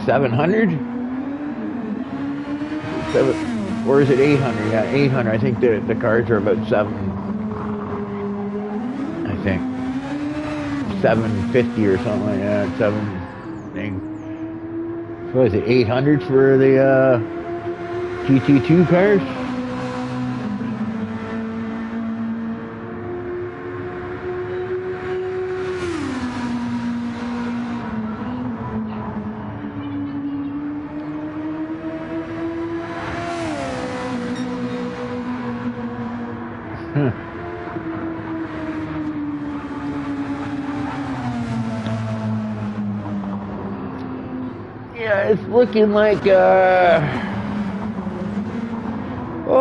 S1: 700? Or is it 800? Yeah, 800. I think the cars are about 750 or something like that. 7. What is it? 800 for the GT2 cars? Yeah, it's looking like, well,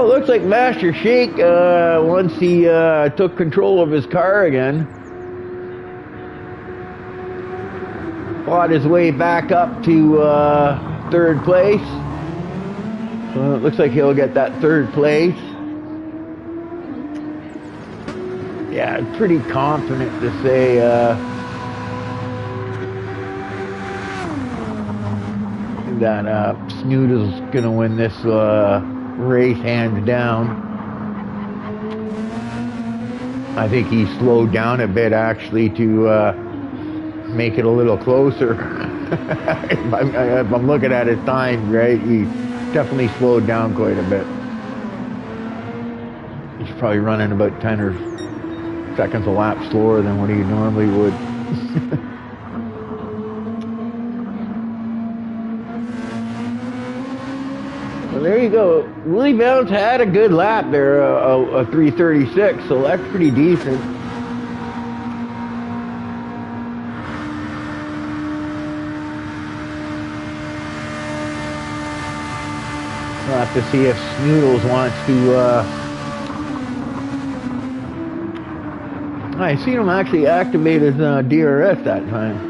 S1: it looks like Master Shake, once he took control of his car again, fought his way back up to third place. So it looks like he'll get that third place. Yeah, I'm pretty confident to say that Snoodle's gonna win this race hands down. I think he slowed down a bit actually to make it a little closer. if I'm looking at his time, right, he definitely slowed down quite a bit. He's probably running about 10 or seconds a lap slower than what he normally would. So there you go. Willie Bounce had a good lap there, a 3:36, so that's pretty decent. We'll have to see if Snoodles wants to, I seen him actually activate his DRS that time.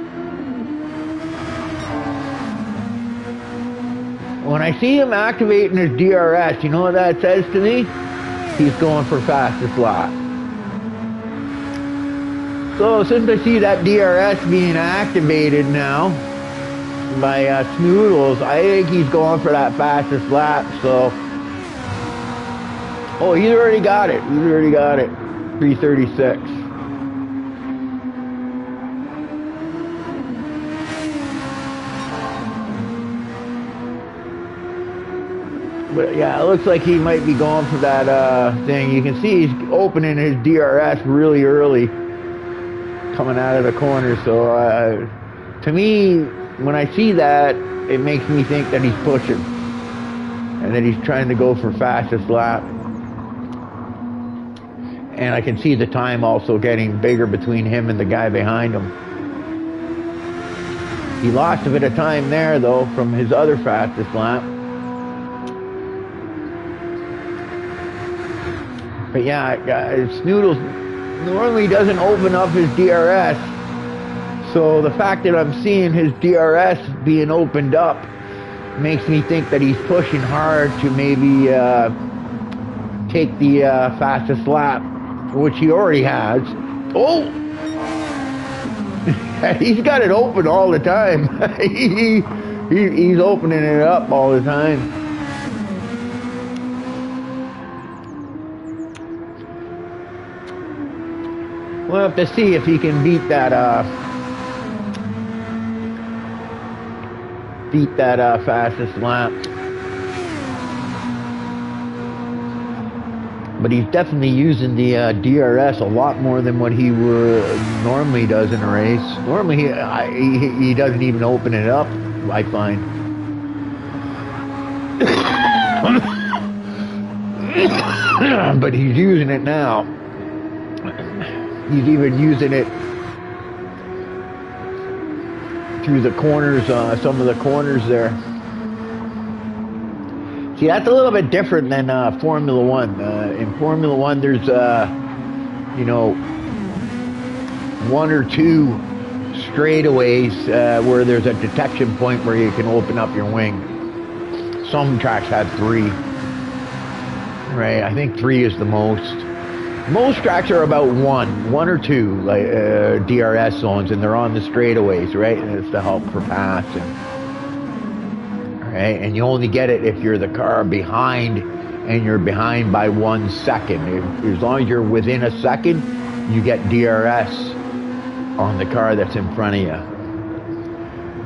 S1: When I see him activating his DRS, you know what that says to me? He's going for fastest lap. So since I see that DRS being activated now by Snoodles, I think he's going for that fastest lap. So, oh, he's already got it. He's already got it. 3:36. But yeah, it looks like he might be going for that thing. You can see he's opening his DRS really early, coming out of the corner. So to me, when I see that, it makes me think that he's pushing and that he's trying to go for fastest lap. And I can see the time also getting bigger between him and the guy behind him. He lost a bit of time there though from his other fastest lap. But yeah, Snoodles normally doesn't open up his DRS. So the fact that I'm seeing his DRS being opened up makes me think that he's pushing hard to maybe take the fastest lap, which he already has. Oh! He's got it open all the time. He's opening it up all the time. We'll have to see if he can beat that fastest lap. But he's definitely using the DRS a lot more than what he normally does in a race. Normally he doesn't even open it up, I find. But he's using it now. He's even using it through the corners, some of the corners there. See, that's a little bit different than Formula One. In Formula One, there's, you know, one or two straightaways where there's a detection point where you can open up your wing. Some tracks have 3. Right, I think 3 is the most. Most tracks are about one or two, like DRS zones, and they're on the straightaways, right? And it's to help for passing, right? And you only get it if you're the car behind, and you're behind by 1 second. As long as you're within a second, you get DRS on the car that's in front of you.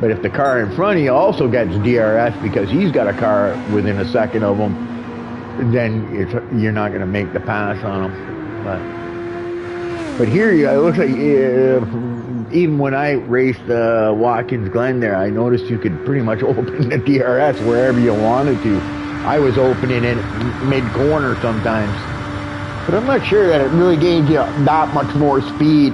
S1: But if the car in front of you also gets DRS because he's got a car within a second of him, then you're not going to make the pass on him. But here, it looks like even when I raced Watkins Glen there, I noticed you could pretty much open the DRS wherever you wanted to. I was opening it mid-corner sometimes. But I'm not sure that it really gave you that much more speed.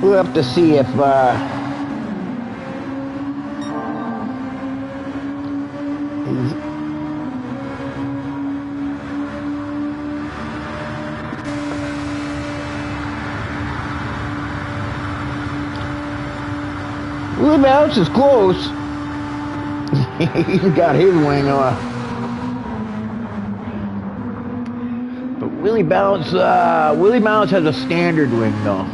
S1: We'll have to see if... Willie Bounce is close. He's got his wing off. But Willie Bounce has a standard wing though.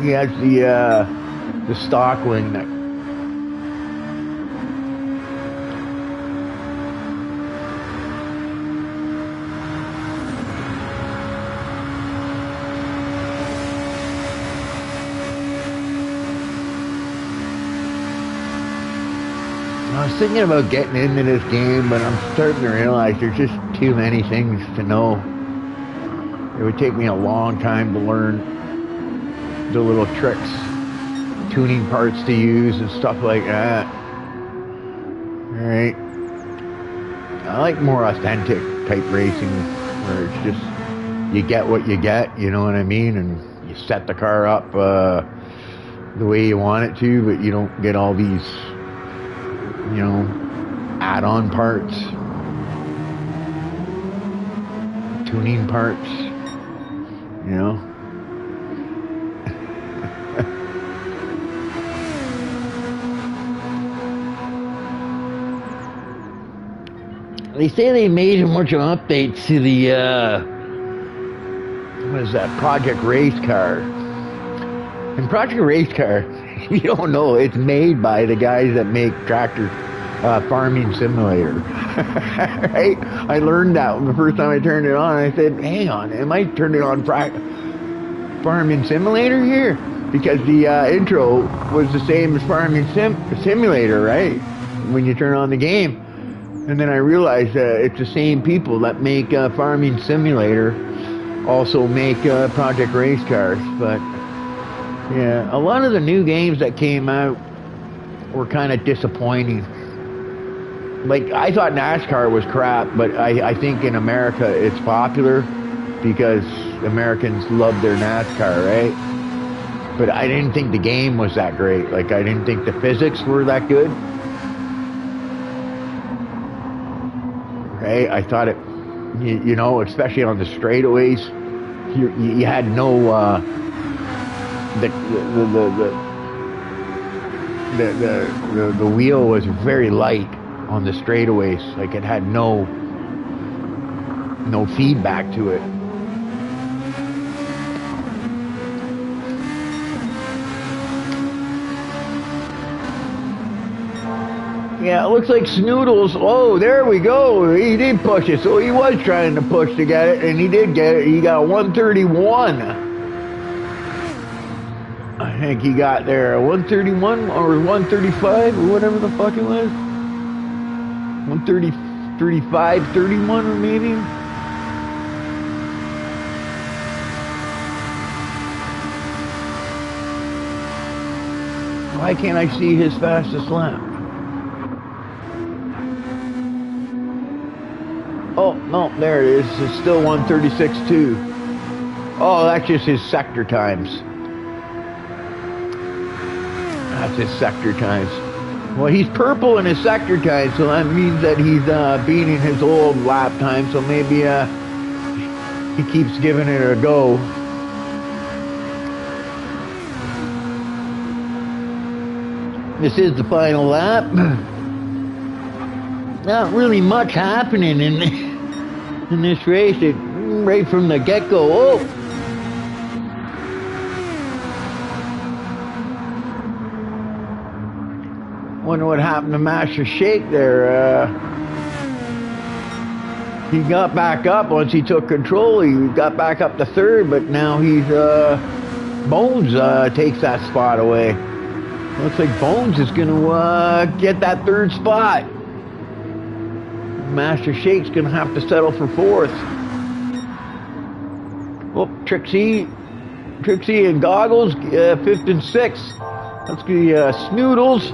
S1: He has the stock wing that. I was thinking about getting into this game, but I'm starting to realize there's just too many things to know. It would take me a long time to learn the little tricks tuning parts to use and stuff like that. Alright. I like more authentic type racing where it's just, you get what you get, you know what I mean? And you set the car up the way you want it to, but you don't get all these, you know, add-on parts, tuning parts, you know. They say they made a bunch of updates to the, what is that, Project Race Car. And Project Race Car, if you don't know, it's made by the guys that make Tractor Farming Simulator. Right? I learned that the first time I turned it on. I said, hang on, am I turning on Farming Simulator here? Because the intro was the same as Farming Simulator, right? When you turn on the game. And then I realized it's the same people that make Farming Simulator also make Project Race Cars. But yeah, a lot of the new games that came out were kind of disappointing. Like, I thought NASCAR was crap, but I think in America it's popular because Americans love their NASCAR, right? But I didn't think the game was that great. Like, I didn't think the physics were that good. Right? I thought it, you know, especially on the straightaways, you had no, the wheel was very light on the straightaways. Like, it had no feedback to it. Yeah, it looks like Snoodles. Oh, there we go. He did push it. So he was trying to push to get it, and he did get it. He got 131. I think he got there 131 or 135 or whatever the fuck it was. 130, 35, 31 or maybe. Why can't I see his fastest lap? Oh, no, there it is. It's still 136.2. Oh, that's just his sector times. That's his sector times. Well, he's purple in his sector times, so that means that he's beating his old lap time, so maybe he keeps giving it a go. This is the final lap. Not really much happening in this race. Right from the get-go. Oh! Wonder what happened to Master Shake there. He got back up once he took control. He got back up to third, but now he's Bones takes that spot away. Looks like Bones is going to get that third spot. Master Shake's going to have to settle for fourth. Oh, Trixie and Goggles, fifth and sixth. Let's see Snoodles.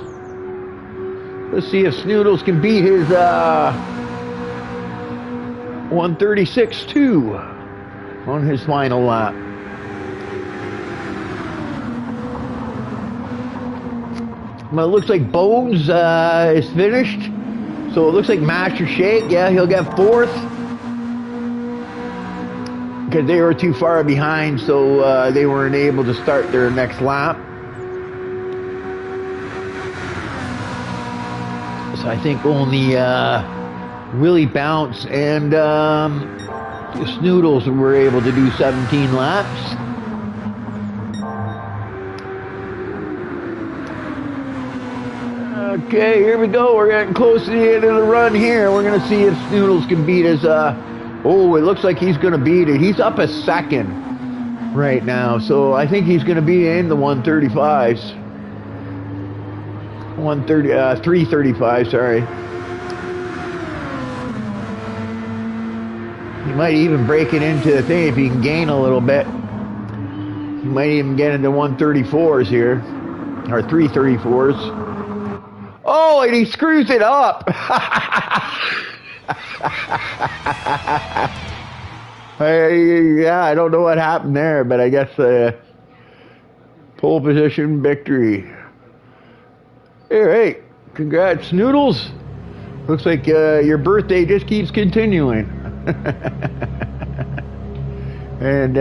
S1: Let's see if Snoodles can beat his 136.2 on his final lap. Well, it looks like Bones is finished. So it looks like Master Shake, yeah, he'll get fourth. Because they were too far behind, so they weren't able to start their next lap. So I think only Willie Bounce and Snoodles were able to do 17 laps. Okay, here we go. We're getting close to the end of the run here. We're going to see if Snoodles can beat his... oh, it looks like he's going to beat it. He's up a second right now, so I think he's going to be in the 135s. 335, sorry. He might even break it into the thing if he can gain a little bit. He might even get into 134s here. or 334s. Oh, and he screws it up. Yeah, I don't know what happened there, but I guess pole position victory. All right, congrats, Noodles. Looks like your birthday just keeps continuing. And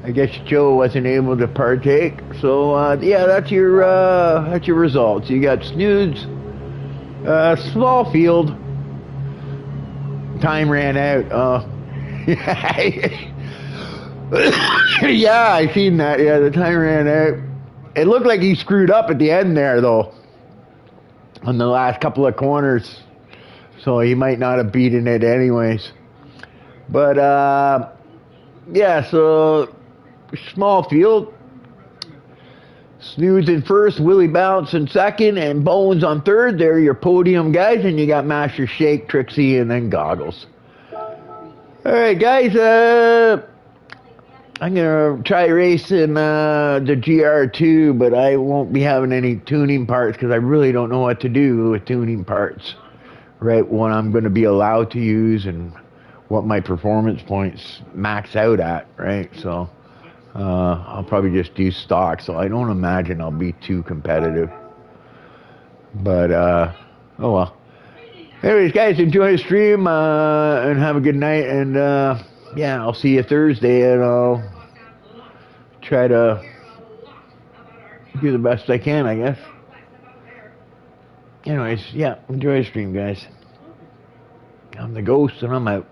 S1: I guess Joe wasn't able to partake. So yeah, that's your results. You got Snoods, small field. Time ran out. Yeah, I seen that. Yeah, the time ran out. It looked like he screwed up at the end there, though, on the last couple of corners. So he might not have beaten it anyways. But yeah, so small field. Snoods in first, Willie Bounce in second, and Bones on third. They're your podium guys, and you got Master Shake, Trixie, and then Goggles. All right, guys. I'm gonna try racing the GR2, but I won't be having any tuning parts because I really don't know what to do with tuning parts. Right, what I'm going to be allowed to use and what my performance points max out at. Right, so. I'll probably just do stock, so I don't imagine I'll be too competitive. But, oh well. Anyways, guys, enjoy the stream, and have a good night, and, yeah, I'll see you Thursday, and I'll try to do the best I can, I guess. Anyways, yeah, enjoy the stream, guys. I'm the ghost, and I'm out.